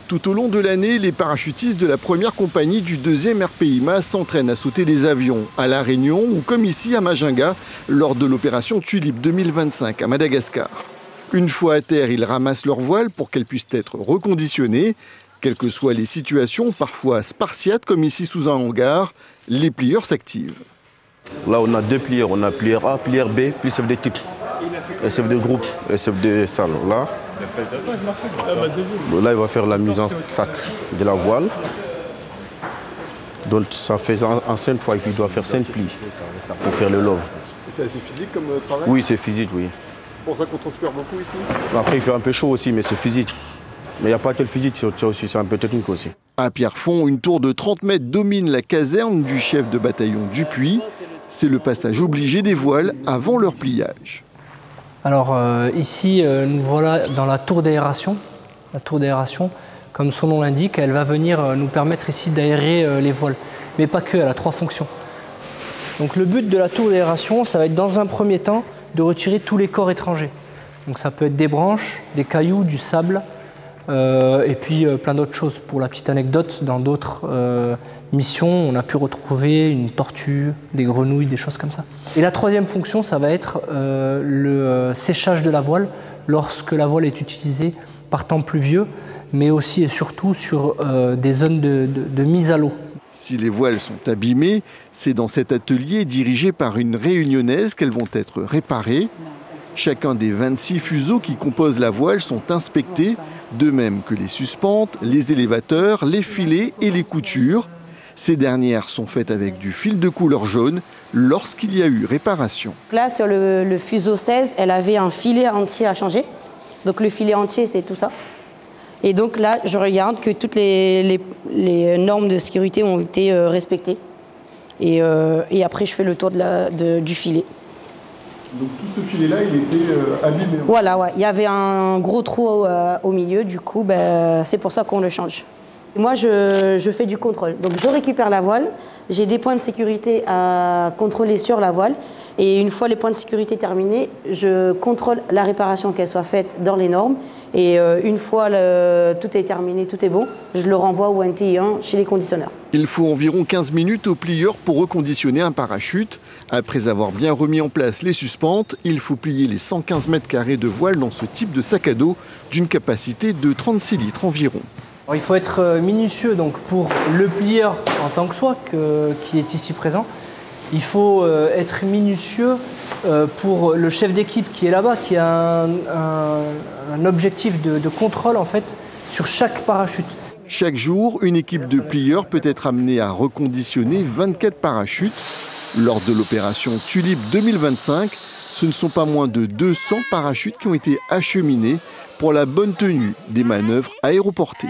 Tout au long de l'année, les parachutistes de la première compagnie du 2e RPIMA s'entraînent à sauter des avions à La Réunion ou comme ici à Majinga lors de l'opération Tulipe 2025 à Madagascar. Une fois à terre, ils ramassent leurs voiles pour qu'elles puissent être reconditionnées. Quelles que soient les situations, parfois spartiates comme ici sous un hangar, les plieurs s'activent. Là, on a 2 plieurs. On a plieur A, plieur B, plus chef de type. SF de groupe, SF de salle. Là, il va faire la mise en sac de la voile. Donc ça fait en 5 fois, il doit faire 5 plis pour faire le love. C'est assez physique comme travail? Oui, c'est physique, oui. C'est pour ça qu'on transpire beaucoup ici? Après, il fait un peu chaud aussi, mais c'est physique. Mais il n'y a pas que le physique, c'est un peu technique aussi. À Pierrefonds, une tour de 30 mètres domine la caserne du chef de bataillon Dupuis. C'est le passage obligé des voiles avant leur pliage. Alors ici, nous voilà dans la tour d'aération. La tour d'aération, comme son nom l'indique, elle va venir nous permettre ici d'aérer les voiles. Mais pas que, elle a 3 fonctions. Donc le but de la tour d'aération, ça va être dans un premier temps de retirer tous les corps étrangers. Donc ça peut être des branches, des cailloux, du sable, et puis plein d'autres choses. Pour la petite anecdote, dans d'autres missions, on a pu retrouver une tortue, des grenouilles, des choses comme ça. Et la 3e fonction, ça va être le séchage de la voile lorsque la voile est utilisée par temps pluvieux, mais aussi et surtout sur des zones de mise à l'eau. Si les voiles sont abîmées, c'est dans cet atelier dirigé par une réunionnaise qu'elles vont être réparées. Chacun des 26 fuseaux qui composent la voile sont inspectés, de même que les suspentes, les élévateurs, les filets et les coutures. Ces dernières sont faites avec du fil de couleur jaune lorsqu'il y a eu réparation. Là, sur le fuseau 16, elle avait un filet entier à changer. Donc le filet entier, c'est tout ça. Et donc là, je regarde que toutes les normes de sécurité ont été respectées. Et après, je fais le tour du filet. Donc tout ce filet-là, il était abîmé? Voilà, ouais. Il y avait un gros trou au milieu, du coup, c'est pour ça qu'on le change. Moi, je fais du contrôle. Donc je récupère la voile, j'ai des points de sécurité à contrôler sur la voile. Et une fois les points de sécurité terminés, je contrôle la réparation, qu'elle soit faite dans les normes. Et une fois tout est terminé, tout est bon, je le renvoie au NTI1 chez les conditionneurs. Il faut environ 15 minutes au plieur pour reconditionner un parachute. Après avoir bien remis en place les suspentes, il faut plier les 115 mètres carrés de voile dans ce type de sac à dos d'une capacité de 36 litres environ. Alors, il faut être minutieux donc, pour le plieur en tant que soi, qui est ici présent. Il faut être minutieux pour le chef d'équipe qui est là-bas, qui a un objectif de contrôle en fait, sur chaque parachute. Chaque jour, une équipe de plieurs peut être amenée à reconditionner 24 parachutes. Lors de l'opération Tulipe 2025, ce ne sont pas moins de 200 parachutes qui ont été acheminés pour la bonne tenue des manœuvres aéroportées.